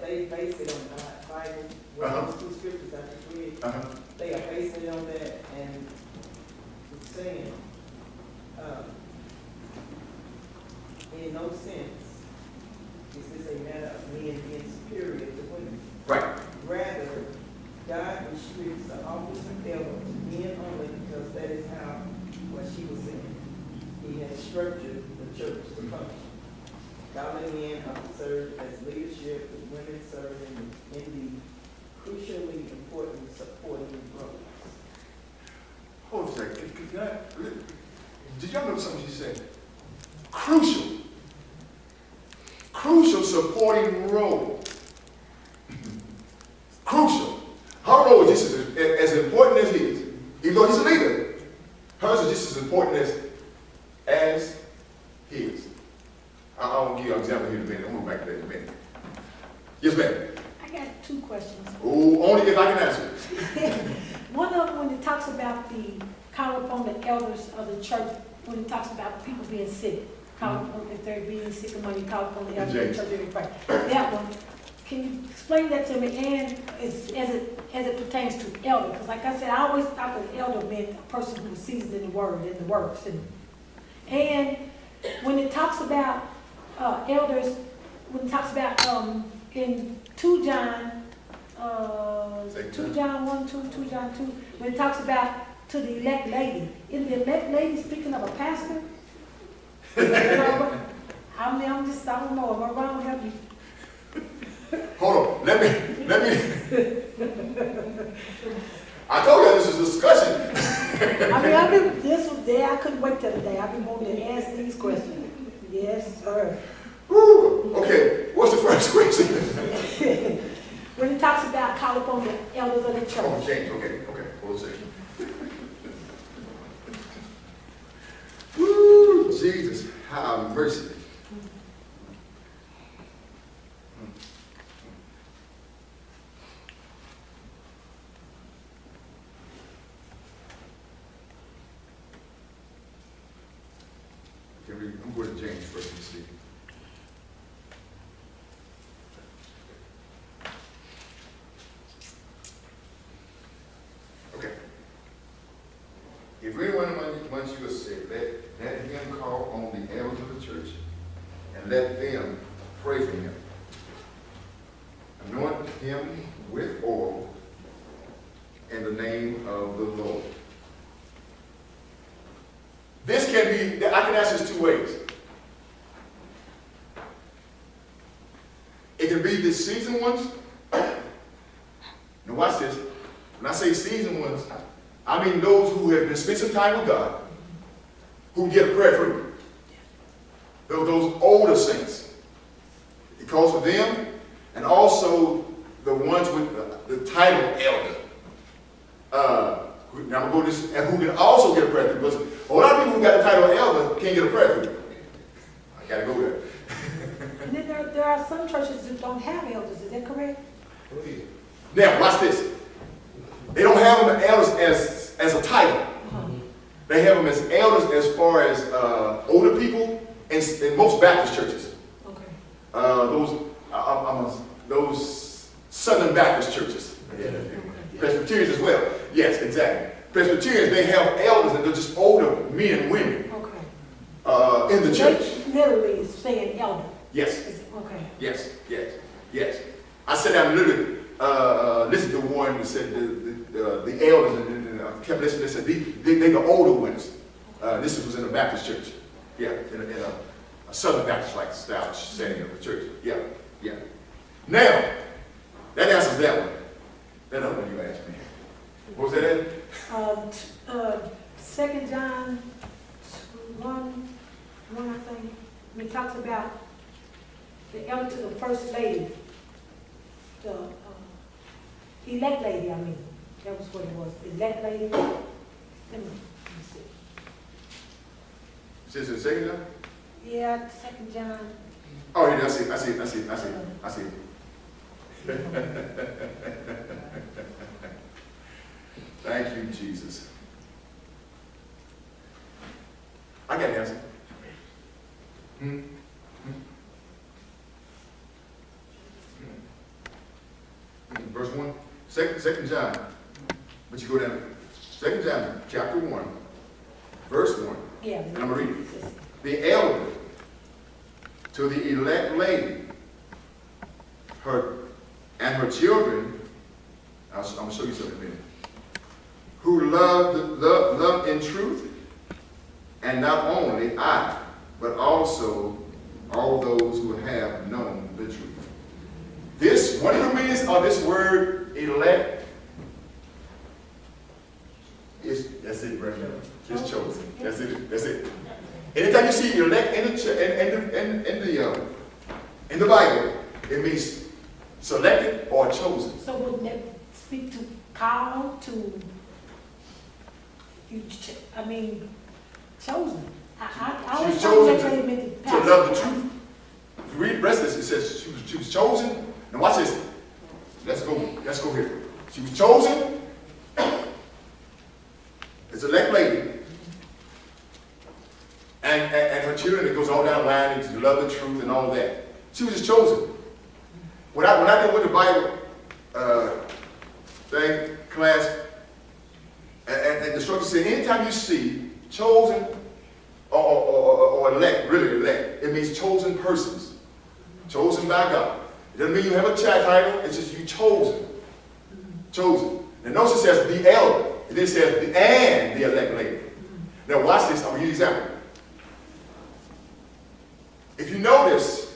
they base it on the Bible, well, those two scriptures I just read, they are basing it on that, and it's saying, in no sense is this a matter of men being superior to women. Right. Rather, God restricts the office of elder to men only because that is how, what she was saying, He has structured the church to function. Godly men are served as leadership, with women serving in the crucially important supporting roles. Hold a second. Did y'all know something she said? Crucial. Crucial supporting role. Crucial. Her role is just as important as his. Even though he's a leader, hers is just as important as his. I'll give you an example here in a minute. I'm going to move back to that in a minute. Yes, ma'am. I got two questions. Oh, only if I can answer it. One of them, when it talks about the call upon the elders of the church, when it talks about people being sick, call upon, if they're being sick among you, call upon the elders of the church and pray. That one, can you explain that to me? And as it pertains to elder, because like I said, I always thought that elder meant a person who was seasoned in the word and the works. And when it talks about elders, when it talks about in 2 John 2 John 1, 2 John 2, when it talks about to the elect lady, is the elect lady speaking of a pastor? I'm just, I don't know, am I wrong? Help me. Hold on. Let me. I told you this is a discussion. I mean, this was there, I couldn't wait till the day. I've been wanting to ask these questions. Yes, sir. Woo. Okay, what's the first question? When it talks about call upon the elders of the church. Oh, James, okay, hold a second. Woo, Jesus, have mercy. I'm going to James first and see. Okay. If anyone among you is sick, let him call on the elders of the church and let them pray for him. Anoint him with oil in the name of the Lord. This can be, I can answer this 2 ways. It can be the seasoned ones. Now watch this. When I say seasoned ones, I mean those who have been spent some time with God, who get a prayer for you. Those older saints. It calls for them, and also the ones with the title elder. Now I'm going to go this, and who can also get a prayer through. Because a lot of people who got the title of elder can't get a prayer through. I got to go there. And then there are some churches that don't have elders, is that correct? Now, watch this. They don't have them as elders as a title. They have them as elders as far as older people in most Baptist churches. Okay. Those Southern Baptist churches. Presbyterians as well. Yes, exactly. Presbyterians, they have elders and they're just older men and women in the church. They literally is saying elder. Yes. Okay. Yes. I sat down and literally listened to one that said the elders, and I kept listening. They said they're the older ones. This was in a Baptist church. Yeah, in a Southern Baptist-like style setting of the church. Yeah. Now, that answers that one. That other one you asked me. What was that? 2 John 1, I think, when it talks about the elder to the first lady, the elect lady, I mean. That was what it was, elect lady. Let me see. Is this in 2 John? Yeah, 2 John. Oh, yeah, I see. Thank you, Jesus. I got the answer. verse 1. Second John. But you go down. 2 John, chapter 1, verse 1. Yeah. And I'm going to read it. The elder to the elect lady, her and her children, I'm going to show you something in a minute, who love in truth, and not only I, but also all those who have known the truth. This, one of the meanings of this word elect is, that's it, right now. It's chosen. That's it. That's it. Anytime you see elect in the Bible, it means selected or chosen. So wouldn't that speak to call, to, chosen? I She always was thought chosen that meant to love the truth. If you read the rest of this, it says she was chosen. Now watch this. Let's go here. She was chosen. It's an elect lady. And her children, it goes all down the line to love the truth and all that. She was just chosen. When I did with the Bible class, and the instructor said, anytime you see chosen or elect, really elect, it means chosen persons. Chosen by God. It doesn't mean you have a title, it's just you chosen. Chosen. And notice it says the elder. And then it says and the elect lady. Now watch this, I'm going to give you an example. If you notice,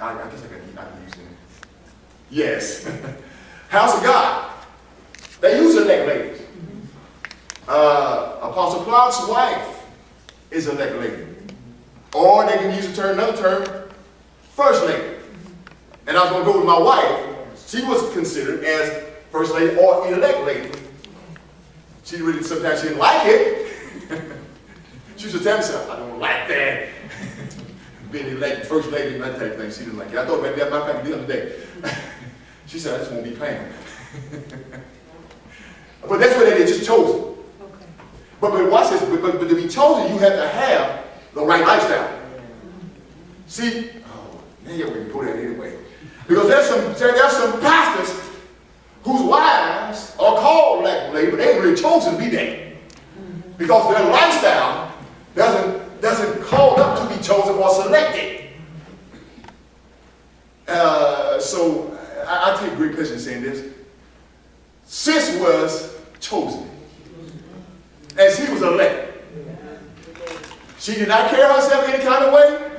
I guess I can use it. Yes. House of God. They use elect ladies. Apostle Clark's wife is elect lady. Or they can use another term, first lady. And I was going to go with my wife. She was considered as first lady or elect lady. She really, sometimes she didn't like it. She used to tell me something, I don't like that. Being elect, first lady, and that type of thing, she didn't like it. I thought about that, matter of fact, the other day. She said, I just won't be Pam. But that's what it is, just chosen. Okay. But watch this, but to be chosen, you have to have the right lifestyle. See, yeah, we can go there anyway. Because there's some pastors whose wives are called elect lady, but they ain't really chosen to be there. Because their lifestyle doesn't call them to be chosen or selected. So I take great pleasure in saying this. Sis was chosen. And she was elected. She did not carry herself any kind of way.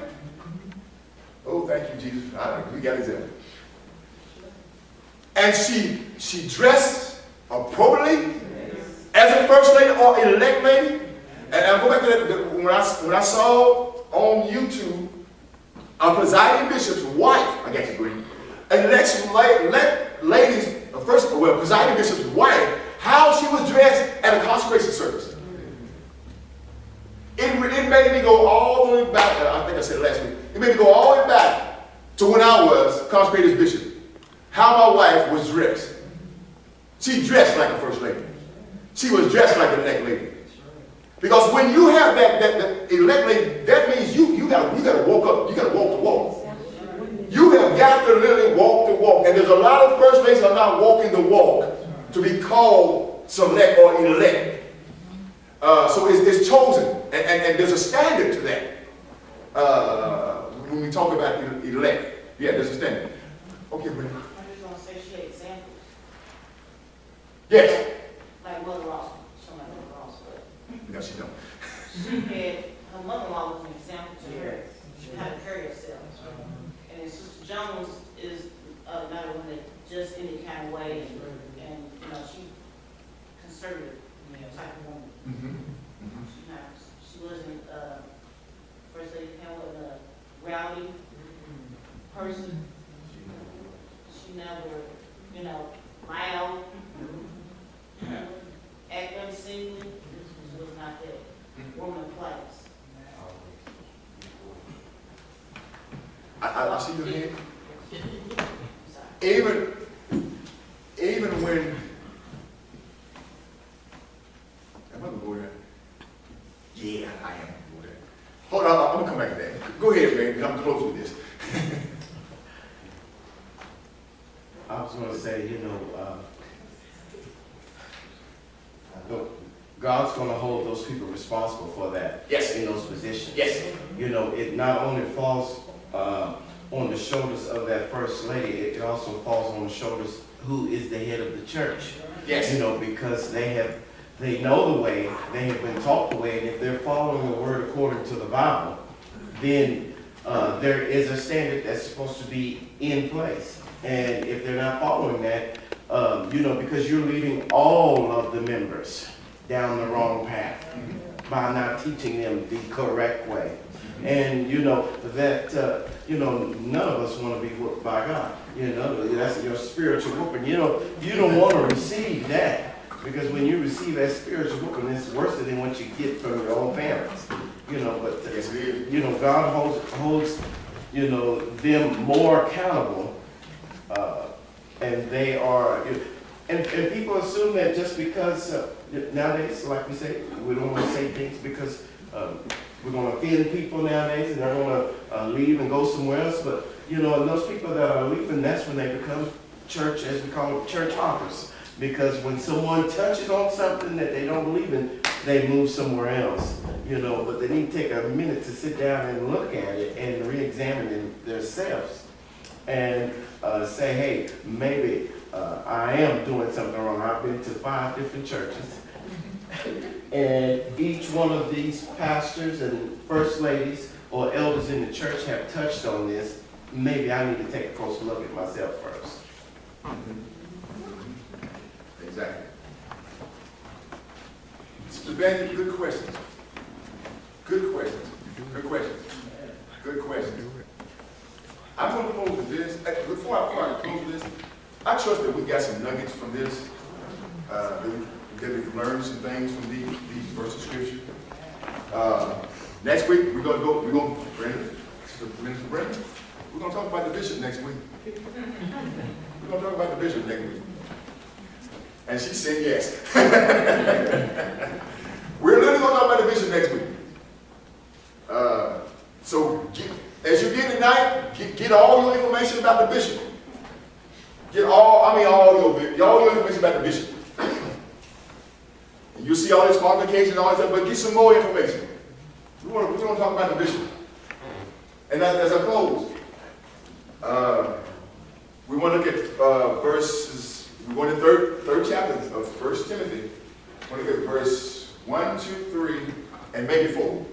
Oh, thank you, Jesus. We got his help. And she dressed appropriately as a first lady or elect lady. And I'll go back to that. When I saw on YouTube a presiding bishop's wife, I got to agree, presiding bishop's wife, how she was dressed at a consecration service. It made me go all the way back, I think I said it last week, it made me go all the way back to when I was consecrated as bishop. How my wife was dressed. She dressed like a first lady. She was dressed like an elect lady. Because when you have that elect lady, that means you gotta walk up, you gotta walk the walk. You have got to literally walk the walk. And there's a lot of first ladies are not walking the walk to be called select or elect. So it's chosen. And there's a standard to that. When we talk about elect. Yeah, there's a standard. Okay, Brittany. I just want to say she had examples. Yes. Like Mother Ross. She like Mother Ross, but No, she don't. she had, her mother-in-law was an example to her. She had to carry herself. And Sister Jones is another one that just any kind of way, and you know, she conservative, type of woman. She wasn't, first lady Pamela, a rowdy person. She never, loud, act unseemly. She was not that woman of class. I see your hand. Sorry. Even when, am I gonna go there? Yeah, I am gonna go there. Hold on, I'm gonna come back to that. Go ahead, man, because I'm close with this. I'm was going to say, God's going to hold those people responsible for that. Yes. In those positions. Yes. It not only falls on the shoulders of that first lady, it also falls on the shoulders who is the head of the church. Yes. Because they know the way, they have been taught the way, and if they're following the word according to the Bible, then there is a standard that's supposed to be in place. And if they're not following that, because you're leading all of the members down the wrong path by not teaching them the correct way. And that none of us want to be whooped by God. That's your spiritual whooping. You don't want to receive that, because when you receive that spiritual whooping, it's worse than what you get from your own parents. But Yes, it is. God holds them more accountable, and they are. And people assume that just because nowadays, like we say, we don't want to say things because we're going to offend people nowadays, and they're going to leave and go somewhere else. But and those people that are leaving, that's when they become church, as we call them, church hoppers. Because when someone touches on something that they don't believe in, they move somewhere else. But they need to take a minute to sit down and look at it and re-examine themselves and say, hey, maybe I am doing something wrong. I've been to 5 different churches. And each one of these pastors and first ladies or elders in the church have touched on this. Maybe I need to take a closer look at myself first. Exactly. Mr. Bandy, good questions. Good questions. Good questions. Good questions. I'm going to close with this. Before I close with this, I trust that we got some nuggets from this. That we've learned some things from these verses of scripture. Next week, we're going to Brandon, Minister Brandon, we're going to talk about the bishop next week. We're going to talk about the bishop next week. And she said yes. We're literally going to talk about the bishop next week. So as you get tonight, get all your information about the bishop. Get all your information about the bishop. And you'll see all this qualification and all that stuff, but get some more information. We want to talk about the bishop. And as I close, we want to look at verses. We're going to third chapter of 1 Timothy. We're going to look at verse 1, 2, 3, and maybe 4.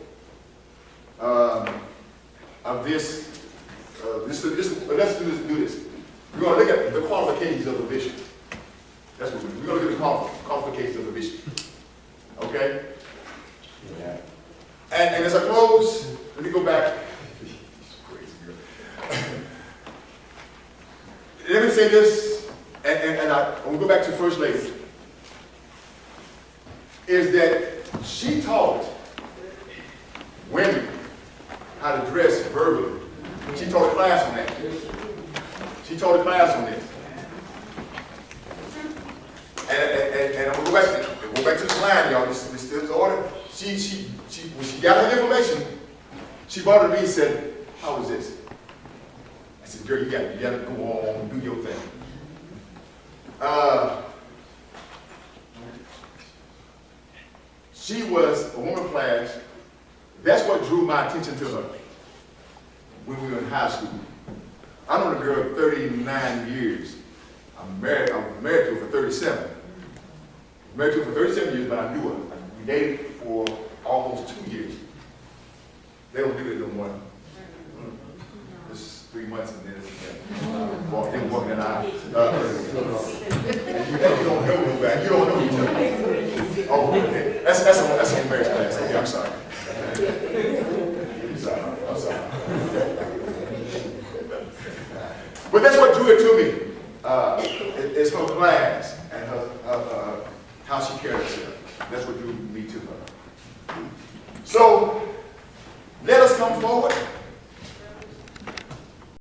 Of this, let's do this. We're going to look at the qualifications of the bishop. That's what we're going to look at the qualifications of the bishop. Okay? Yeah. And as I close, let me go back. Crazy girl. Let me say this, and we'll go back to First Lady. Is that she taught women how to dress verbally. She taught a class on that. She taught a class on this. And I'm going to go back to the line, y'all. This is the order. When she got her information, she brought it to me and said, "How was this?" I said, "Girl, you got to go on and do your thing." She was a woman class. That's what drew my attention to her when we were in high school. I know the girl 39 years. I'm married to her for 37. Married to her for 37 years, but I knew her. We dated for almost 2 years. They don't do it no more. It's 3 months and then it's walking in the aisle. You don't know me back. You don't know each other. Oh, okay. That's a marriage class. Okay, I'm sorry. I'm sorry. But that's what drew it to me. It's her class.